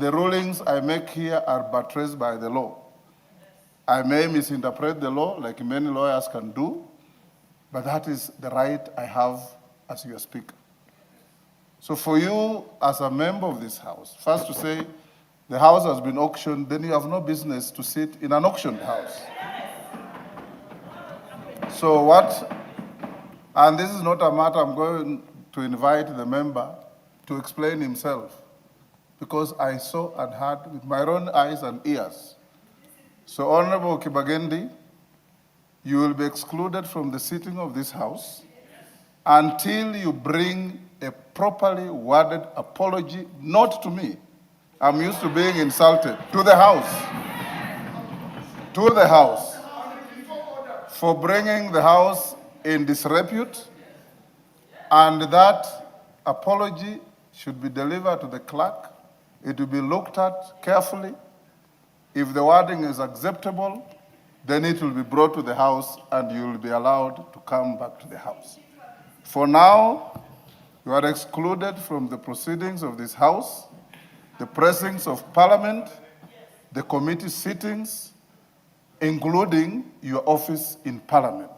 The rulings I make here are buttressed by the law. I may misinterpret the law like many lawyers can do, but that is the right I have as your speaker. So for you as a member of this house, first to say the house has been auctioned, then you have no business to sit in an auctioned house. So what, and this is not a matter I'm going to invite the member to explain himself, because I saw and heard with my own eyes and ears. So Honorable Kibagendi, you will be excluded from the sitting of this house until you bring a properly worded apology, not to me. I'm used to being insulted, to the house. To the house. For bringing the house in disrepute, and that apology should be delivered to the clerk. It will be looked at carefully. If the wording is acceptable, then it will be brought to the house and you will be allowed to come back to the house. For now, you are excluded from the proceedings of this house, the precincts of Parliament, the committee sittings, including your office in Parliament.